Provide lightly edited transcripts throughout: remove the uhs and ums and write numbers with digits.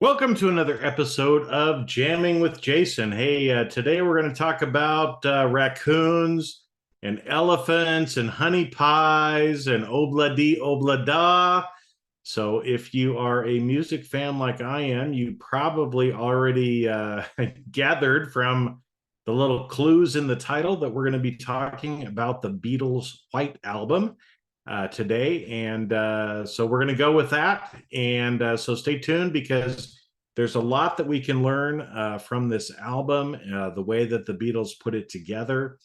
Welcome to another episode of Jamming with Jason. Hey, today we're going to talk about raccoons and elephants and honey pies and obla-dee obla-da. So if you are a music fan like I am, you probably already gathered from the little clues in the title that we're going to be talking about the Beatles' White Album today. And so we're going to go with that. And so stay tuned because there's a lot that we can learn from this album, the way that the Beatles put it together,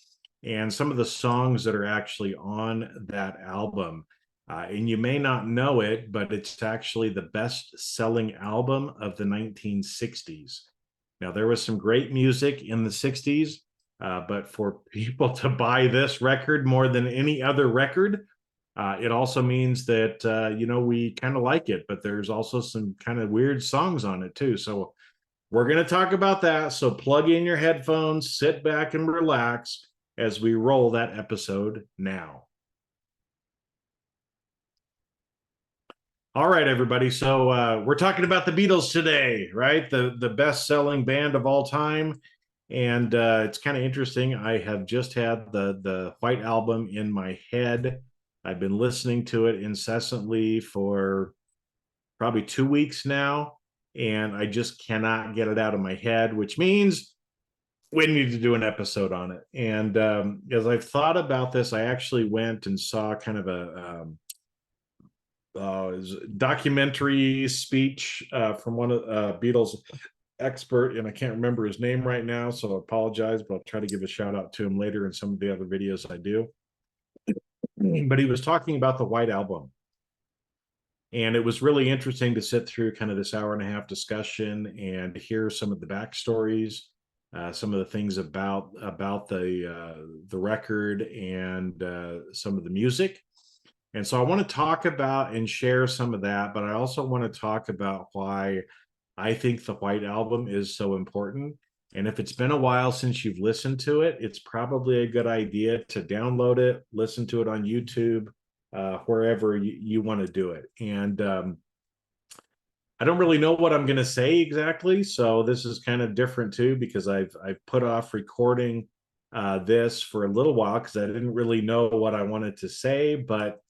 and some of the songs that are actually on that album. And you may not know it, but it's actually the best-selling album of the 1960s. Now, there was some great music in the 60s, but for people to buy this record more than any other record, it also means that, we kind of like it, but there's also some kind of weird songs on it too. So we're going to talk about that. So plug in your headphones, sit back and relax as we roll that episode now. All right, everybody. So we're talking about the Beatles today, right? The best-selling band of all time. And it's kind of interesting. I have just had the White Album in my head. I've been listening to it incessantly for probably 2 weeks now, and I just cannot get it out of my head, which means we need to do an episode on it. And as I've thought about this, I actually went and saw kind of a documentary speech from one of Beatles expert, and I can't remember his name right now, so I apologize, but I'll try to give a shout out to him later in some of the other videos I do. But he was talking about the White Album. And it was really interesting to sit through kind of this hour and a half discussion and hear some of the backstories, some of the things about the record and some of the music. And so I want to talk about and share some of that, but I also want to talk about why I think the White Album is so important. And if it's been a while since you've listened to it, it's probably a good idea to download it, listen to it on YouTube, wherever you want to do it. And I don't really know what I'm going to say exactly. So this is kind of different too, because I've put off recording this for a little while because I didn't really know what I wanted to say. But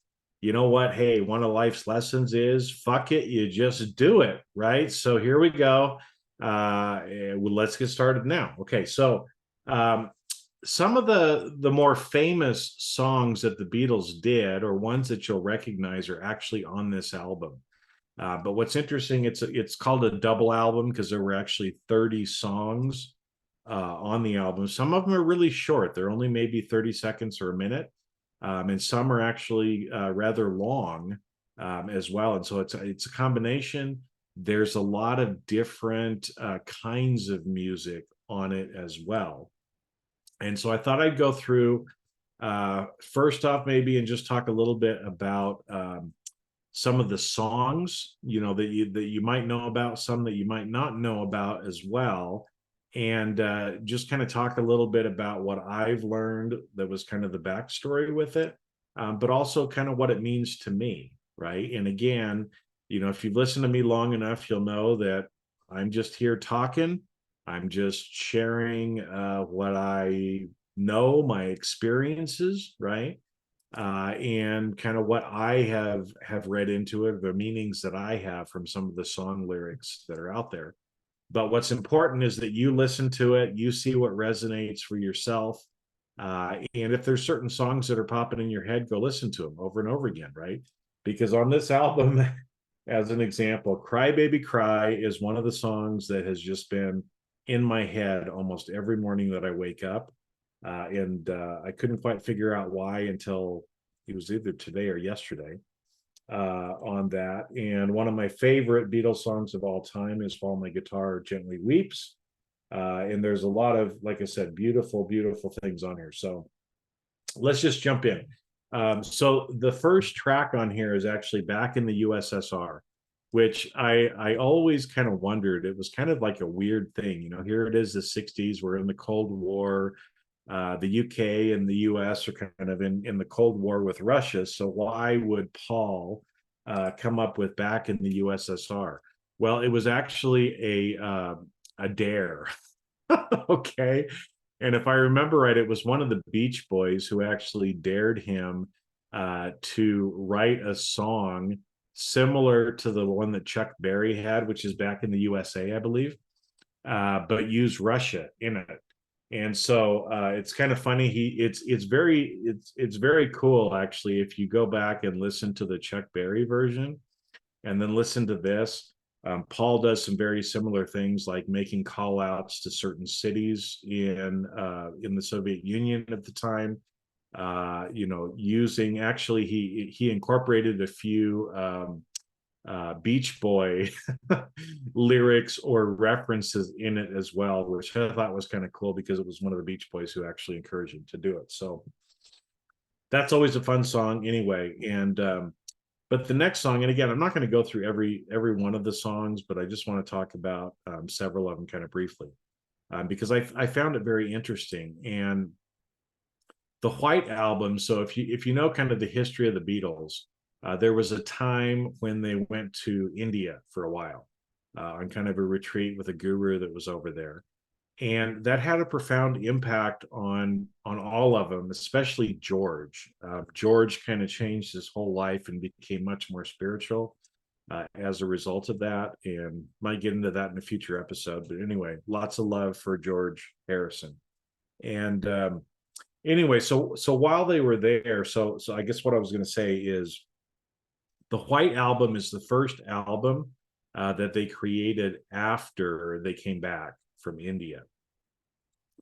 you know what? Hey, one of life's lessons is fuck it, you just do it, right? So here we go. Let's get started now. Okay, so some of the more famous songs that the Beatles did, or ones that you'll recognize, are actually on this album. But what's interesting, it's called a double album because there were actually 30 songs on the album. Some of them are really short; they're only maybe 30 seconds or a minute. And some are actually rather long as well. And so it's a combination. There's a lot of different kinds of music on it as well. And so I thought I'd go through first off maybe and just talk a little bit about some of the songs, that you might know about, some that you might not know about as well, and just kind of talk a little bit about what I've learned that was kind of the backstory with it, but also kind of what it means to me, right? And again, if you've listened to me long enough, you'll know that I'm just here talking. I'm just sharing what I know, my experiences, right? And kind of what I have read into it, the meanings that I have from some of the song lyrics that are out there. But what's important is that you listen to it, you see what resonates for yourself. And if there's certain songs that are popping in your head, go listen to them over and over again, right? Because on this album, as an example, Cry Baby Cry is one of the songs that has just been in my head almost every morning that I wake up. And I couldn't quite figure out why until it was either today or yesterday. On that. And one of my favorite Beatles songs of all time is While My Guitar Gently Weeps. And there's a lot of, like I said, beautiful, beautiful things on here. So let's just jump in. So the first track on here is actually Back in the USSR, which I always kind of wondered. It was kind of like a weird thing. Here it is, the 60s, we're in the Cold War. The UK and the US are kind of in the Cold War with Russia. So why would Paul come up with Back in the USSR? Well, it was actually a dare. Okay. And if I remember right, it was one of the Beach Boys who actually dared him to write a song similar to the one that Chuck Berry had, which is back in the USA, I believe, but use Russia in it. And so it's kind of funny. It's very cool actually if you go back and listen to the Chuck Berry version and then listen to this. Paul does some very similar things like making call outs to certain cities in the Soviet Union at the time. Using actually he incorporated a few Beach Boy lyrics or references in it as well, which I thought was kind of cool because it was one of the Beach Boys who actually encouraged him to do it. So that's always a fun song anyway. And but the next song, and again, I'm not going to go through every one of the songs, but I just want to talk about several of them kind of briefly because I found it very interesting. And the White Album. So if you know kind of the history of the Beatles, there was a time when they went to India for a while on kind of a retreat with a guru that was over there, and that had a profound impact on all of them, especially George. George kind of changed his whole life and became much more spiritual as a result of that, and might get into that in a future episode. But anyway, lots of love for George Harrison. And anyway, so while they were there, so I guess what I was going to say is the White Album is the first album that they created after they came back from India.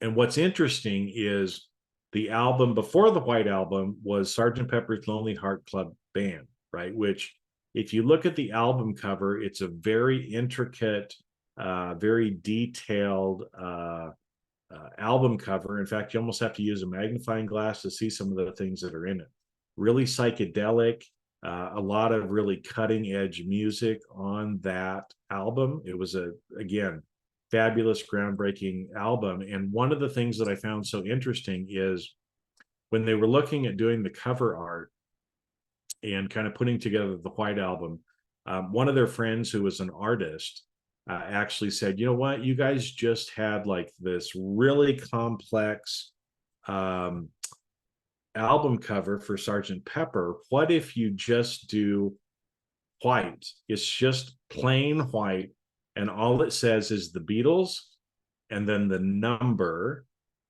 And what's interesting is the album before the White Album was Sgt. Pepper's Lonely Heart Club Band, right? Which, if you look at the album cover, it's a very intricate, very detailed album cover. In fact, you almost have to use a magnifying glass to see some of the things that are in it. Really psychedelic, a lot of really cutting edge music on that album. It was again, fabulous, groundbreaking album. And one of the things that I found so interesting is when they were looking at doing the cover art and kind of putting together the White Album, one of their friends who was an artist actually said, you know what, you guys just had like this really complex album cover for Sergeant Pepper. What if you just do white? It's just plain white, and all it says is the Beatles and then the number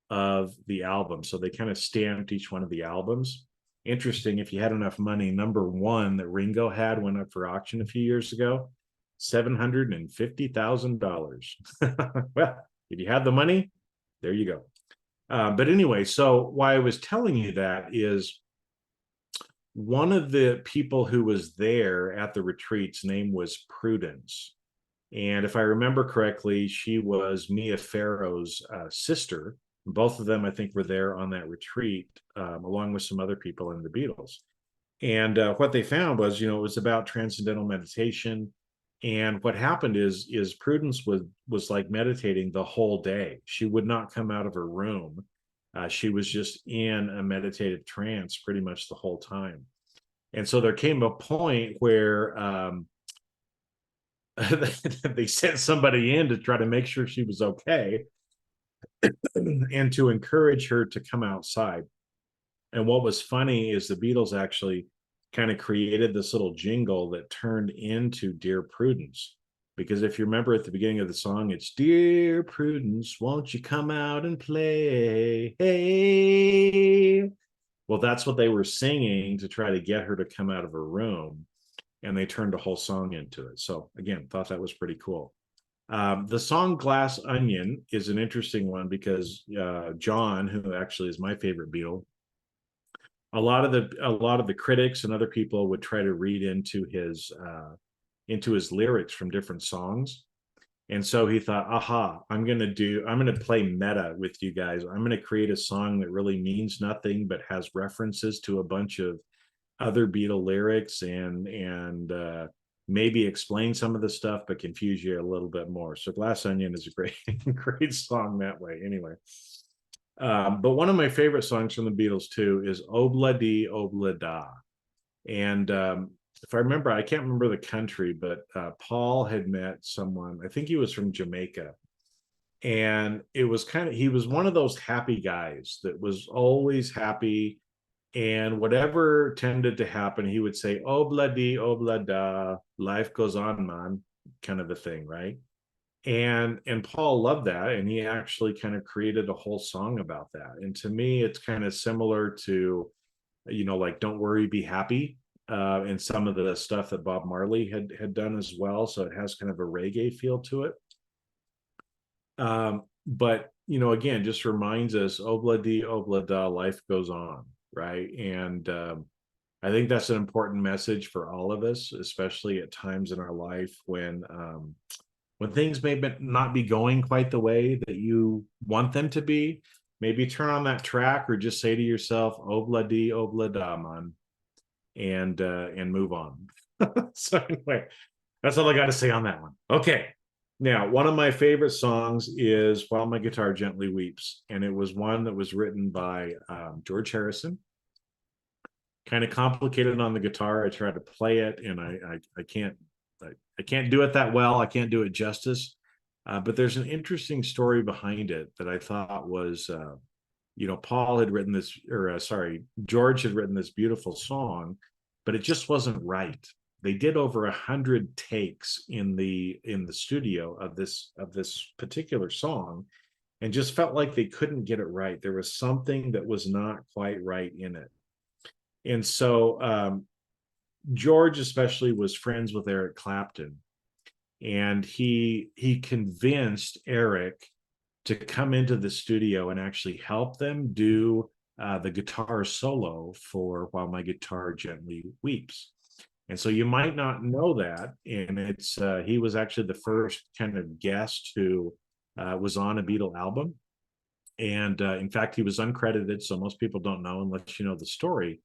of the album. So they kind of stamped each one of the albums. Interesting, if you had enough money, number one that Ringo had went up for auction a few years ago, $750,000. Well, if you had the money, there you go. But anyway, so why I was telling you that is one of the people who was there at the retreat's name was Prudence. And if I remember correctly, she was Mia Farrow's sister. Both of them, I think, were there on that retreat, along with some other people in the Beatles. And what they found was, it was about transcendental meditation. And what happened is Prudence was like meditating the whole day. She would not come out of her room. She was just in a meditative trance pretty much the whole time. And so there came a point where they sent somebody in to try to make sure she was okay and to encourage her to come outside. And what was funny is the Beatles actually kind of created this little jingle that turned into Dear Prudence. Because if you remember at the beginning of the song, it's Dear Prudence, won't you come out and play? Hey. Well, that's what they were singing to try to get her to come out of her room. And they turned a whole song into it. So again, thought that was pretty cool. The song Glass Onion is an interesting one because John, who actually is my favorite Beatle, a lot of the critics and other people would try to read into his lyrics from different songs. And so he thought, aha, I'm going to play meta with you guys. I'm going to create a song that really means nothing, but has references to a bunch of other Beatle lyrics and maybe explain some of the stuff, but confuse you a little bit more. So Glass Onion is a great song that way. Anyway, but one of my favorite songs from the Beatles too is Obla Di Obla Da. And if I remember, I can't remember the country, but Paul had met someone, I think he was from Jamaica. And it was kind of, he was one of those happy guys that was always happy. And whatever tended to happen, he would say, oh, blah, da, life goes on, man, kind of a thing, right? And Paul loved that, and he actually kind of created a whole song about that. And to me, it's kind of similar to, like "Don't Worry, Be Happy," and some of the stuff that Bob Marley had done as well. So it has kind of a reggae feel to it. But again, just reminds us, obla da, life goes on, right? And I think that's an important message for all of us, especially at times in our life when things may not be going quite the way that you want them to be. Maybe turn on that track or just say to yourself, obla da, man, and move on. So anyway, that's all I got to say on that one. Okay. Now, one of my favorite songs is While My Guitar Gently Weeps. And it was one that was written by George Harrison. Kind of complicated on the guitar. I try to play it, and I can't do it that well. I can't do it justice. But there's an interesting story behind it that I thought was, Paul had written this, or George had written this beautiful song, but it just wasn't right. They did over 100 takes in the studio of this particular song, and just felt like they couldn't get it right. There was something that was not quite right in it. And so George especially was friends with Eric Clapton, and he convinced Eric to come into the studio and actually help them do the guitar solo for While My Guitar Gently Weeps. And so you might not know that. And it's he was actually the first kind of guest who was on a Beatle album. And in fact, he was uncredited. So most people don't know unless you know the story.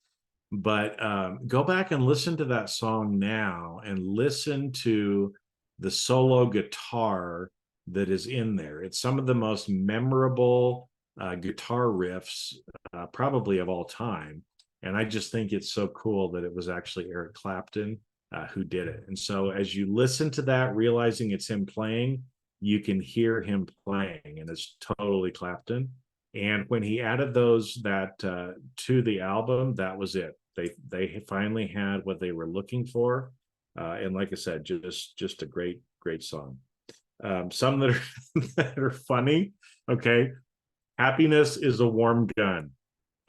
But go back and listen to that song now and listen to the solo guitar that is in there. It's some of the most memorable guitar riffs probably of all time. And I just think it's so cool that it was actually Eric Clapton who did it. And so as you listen to that, realizing it's him playing, you can hear him playing, and it's totally Clapton. And when he added that to the album, that was it. They finally had what they were looking for. And like I said, just a great song. Some that are that are funny. Okay, Happiness is a Warm Gun.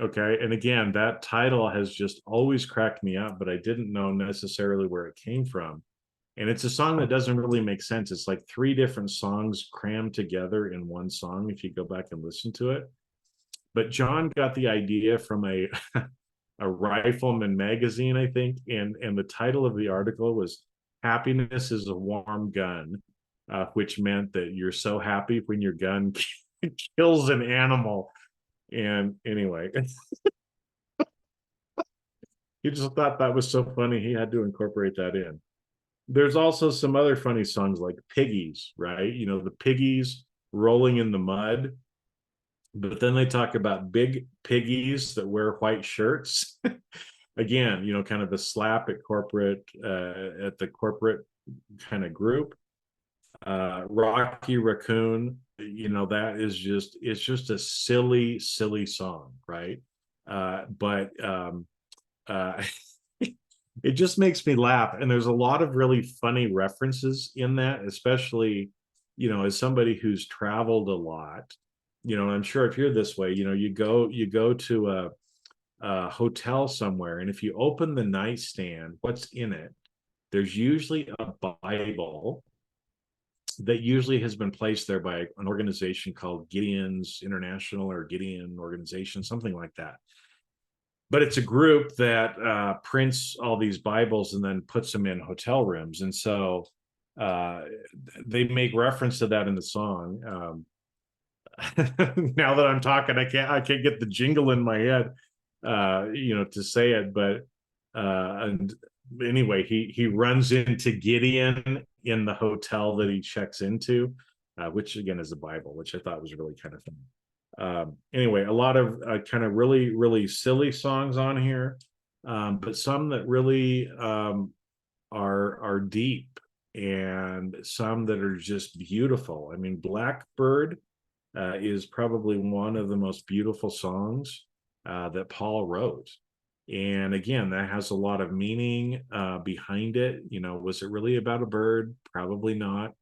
Okay, and again, that title has just always cracked me up, but I didn't know necessarily where it came from. And it's a song that doesn't really make sense. It's like three different songs crammed together in one song if you go back and listen to it. But John got the idea from a a Rifleman magazine, I think, and the title of the article was "Happiness is a Warm Gun," which meant that you're so happy when your gun kills an animal. And anyway, he just thought that was so funny, he had to incorporate that in. There's also some other funny songs like Piggies, right? The piggies rolling in the mud. But then they talk about big piggies that wear white shirts. Again, kind of a slap at the corporate kind of group. Rocky Raccoon, that is it's just a silly song, right? But it just makes me laugh. And there's a lot of really funny references in that, especially, as somebody who's traveled a lot, and I'm sure if you're this way, you go to a hotel somewhere, and if you open the nightstand, what's in it? There's usually a Bible that usually has been placed there by an organization called Gideon's International or Gideon Organization, something like that. But it's a group that prints all these Bibles and then puts them in hotel rooms. And so they make reference to that in the song. Now that I'm talking, I can't get the jingle in my head, to say it. But and anyway, he runs into Gideon in the hotel that he checks into, which again is the Bible, which I thought was really kind of fun. Anyway, a lot of kind of really silly songs on here. but some that really are deep, and some that are just beautiful. I mean, Blackbird is probably one of the most beautiful songs that Paul wrote. And again, that has a lot of meaning behind it. You know, was it really about a bird? Probably not.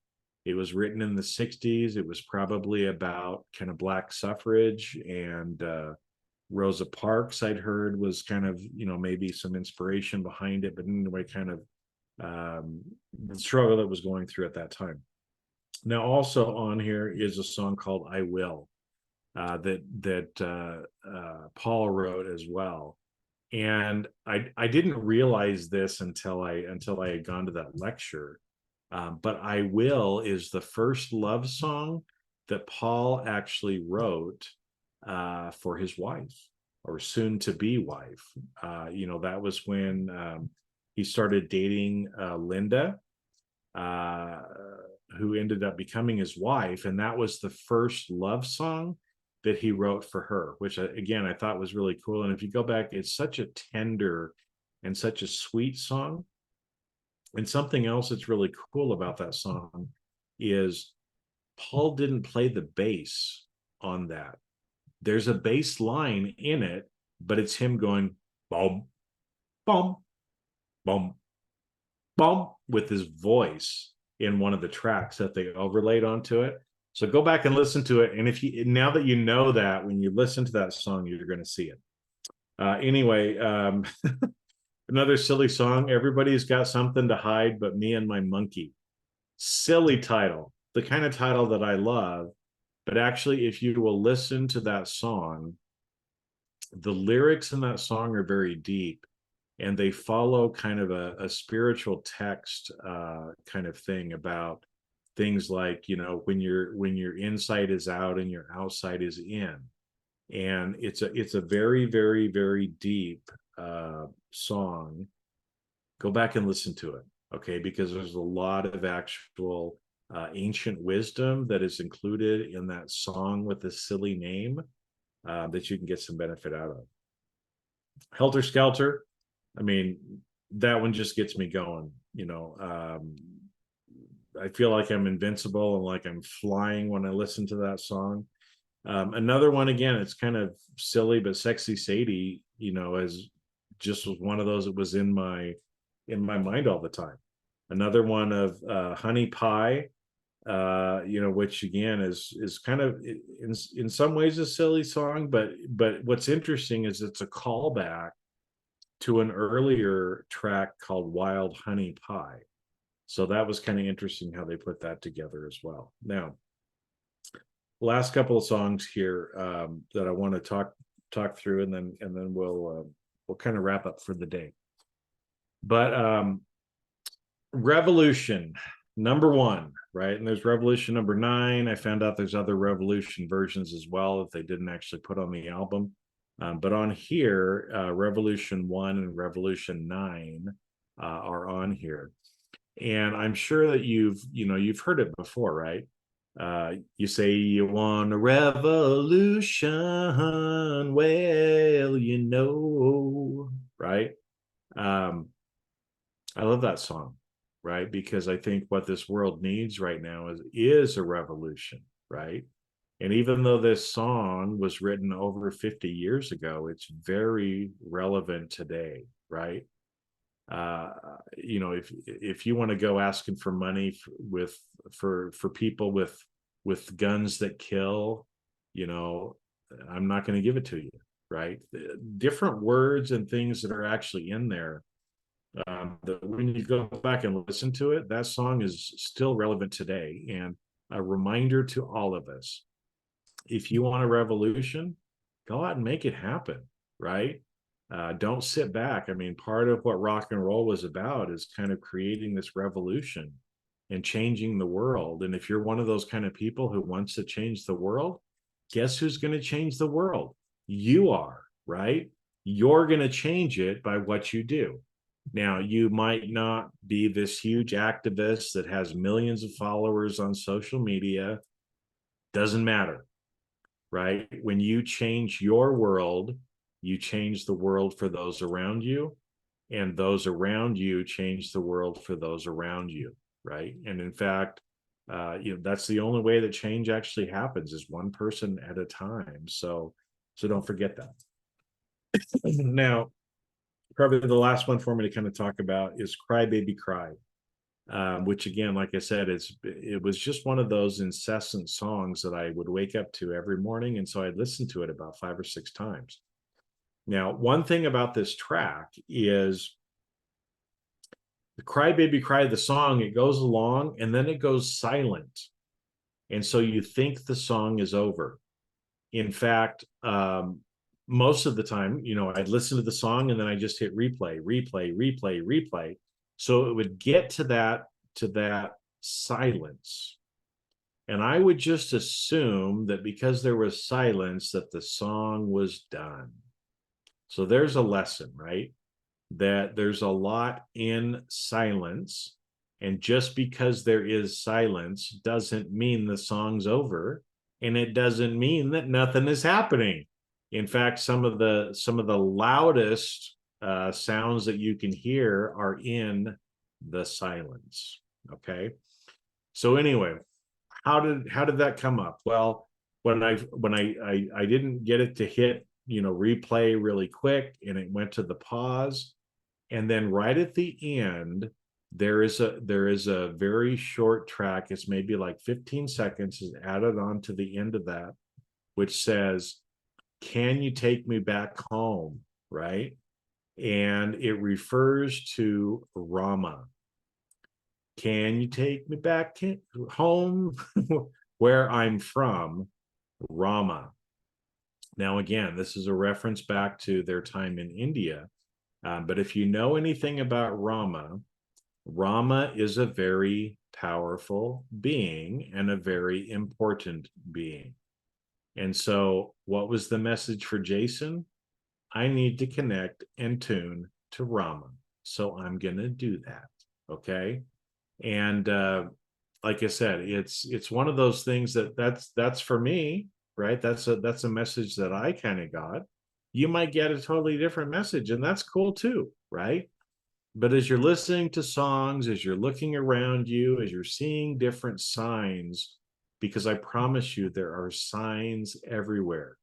It was written in the 60s. It was probably about kind of Black suffrage, and Rosa Parks, I'd heard, was kind of, you know, maybe some inspiration behind it, but anyway, kind of the struggle that was going through at that time. Now, also on here is a song called "I Will" that Paul wrote as well. And I didn't realize this until I had gone to that lecture. But "I Will" is the first love song that Paul actually wrote for his wife, or soon to be wife. You know, that was when he started dating Linda, uh, who ended up becoming his wife. And that was the first love song that he wrote for her, which again, I thought was really cool. And if you go back, it's such a tender and such a sweet song. And something else that's really cool about that song is Paul didn't play the bass on that. There's a bass line in it, but it's him going boom, boom, boom, boom with his voice in one of the tracks that they overlaid onto it. So go back and listen to it. And if you, now that you know that, when you listen to that song, you're going to see it. Anyway, another silly song. Everybody's got something to hide but me and my monkey. Silly title, the kind of title that I love. But actually, if you will listen to that song, the lyrics in that song are very deep, and they follow kind of a spiritual text kind of thing about things like, you know, when your inside is out and your outside is in. And it's a very, very, very deep song. Go back and listen to it, okay? Because there's a lot of actual ancient wisdom that is included in that song with a silly name that you can get some benefit out of. Helter Skelter, I mean, that one just gets me going. You know, I feel like I'm invincible and like I'm flying when I listen to that song. Another one, again, it's kind of silly, but "Sexy Sadie," you know, as just was one of those that was in my mind all the time. Another one of "Honey Pie," you know, which again is kind of in some ways a silly song, but what's interesting is it's a callback to an earlier track called "Wild Honey Pie." So that was kind of interesting how they put that together as well. Now, last couple of songs here that I want to talk through, and then we'll kind of wrap up for the day. But Revolution #1, right? And there's Revolution #9. I found out there's other Revolution versions as well that they didn't actually put on the album. But on here, Revolution 1 and Revolution 9 are on here. And I'm sure that you've heard it before, right? You say you want a revolution, well, you know, right? I love that song, right? Because I think what this world needs right now is a revolution, right? And even though this song was written over 50 years ago, it's very relevant today, right? You know, if you want to go asking for money for people with guns that kill, you know, I'm not going to give it to you, right? Different words and things that are actually in there. That when you go back and listen to it, that song is still relevant today, and a reminder to all of us: if you want a revolution, go out and make it happen, right? Don't sit back. I mean, part of what rock and roll was about is kind of creating this revolution and changing the world. And if you're one of those kind of people who wants to change the world, guess who's going to change the world? You are, right? You're going to change it by what you do. Now, you might not be this huge activist that has millions of followers on social media. Doesn't matter, right? When you change your world, you change the world for those around you, and those around you change the world for those around you, right? And in fact, that's the only way that change actually happens, is one person at a time. So don't forget that. Now, probably the last one for me to kind of talk about is Cry Baby Cry, which again, like I said, it was just one of those incessant songs that I would wake up to every morning. And so I'd listen to it about 5 or 6 times. Now, one thing about this track is the Cry Baby Cry, the song, it goes along and then it goes silent. And so you think the song is over. In fact, most of the time, I'd listen to the song and then I just hit replay, replay, replay, replay. So it would get to that silence. And I would just assume that because there was silence, that the song was done. So there's a lesson, right? That there's a lot in silence. And just because there is silence doesn't mean the song's over. And it doesn't mean that nothing is happening. In fact, some of the loudest sounds that you can hear are in the silence. Okay. So anyway, how did that come up? Well, when I didn't get it to hit, replay really quick, and it went to the pause, and then right at the end, there is a very short track. It's maybe like 15 seconds is added on to the end of that, which says, "Can you take me back home?" Right? And it refers to Rama. Can you take me back home where I'm from? Rama. Now, again, this is a reference back to their time in India. But if you know anything about Rama, Rama is a very powerful being and a very important being. And so what was the message for Jason? I need to connect and tune to Rama. So I'm going to do that. Okay. And like I said, it's one of those things that's for me, right? That's a message that I kind of got. You might get a totally different message, and that's cool too, right? But as you're listening to songs, as you're looking around you, as you're seeing different signs, because I promise you, there are signs everywhere.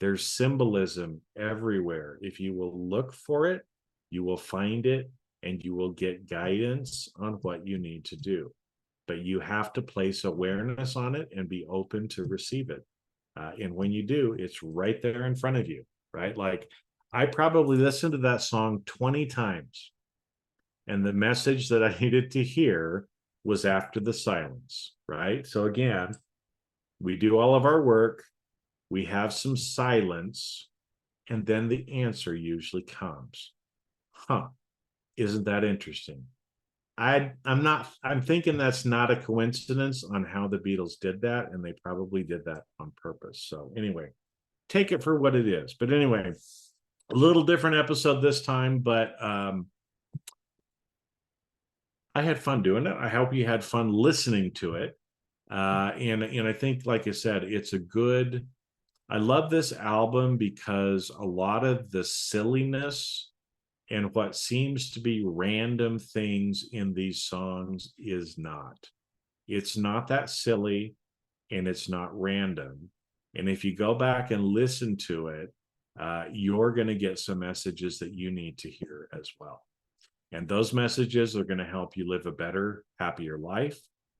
There's symbolism everywhere. If you will look for it, you will find it, and you will get guidance on what you need to do. But you have to place awareness on it and be open to receive it. And when you do, it's right there in front of you, right? Like, I probably listened to that song 20 times. And the message that I needed to hear was after the silence, right? So again, we do all of our work, we have some silence, and then the answer usually comes. Isn't that interesting? I'm thinking that's not a coincidence on how the Beatles did that, and they probably did that on purpose. So anyway, take it for what it is. But anyway, a little different episode this time, but I had fun doing it. I hope you had fun listening to it. And I think, like I said, I love this album because a lot of the silliness and what seems to be random things in these songs is not. It's not that silly, and it's not random. And if you go back and listen to it, you're going to get some messages that you need to hear as well. And those messages are going to help you live a better, happier life.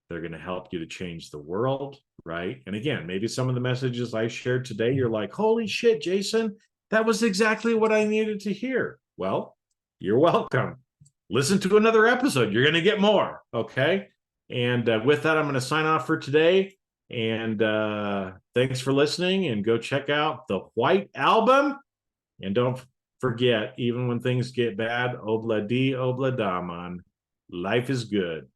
They're going to help you to change the world, right? And again, maybe some of the messages I shared today, you're like, holy shit, Jason, that was exactly what I needed to hear. Well, you're welcome. Listen to another episode. You're going to get more, okay? And with that, I'm going to sign off for today. And thanks for listening, and go check out the White Album. And don't forget, even when things get bad, obla di, obla da, man, life is good.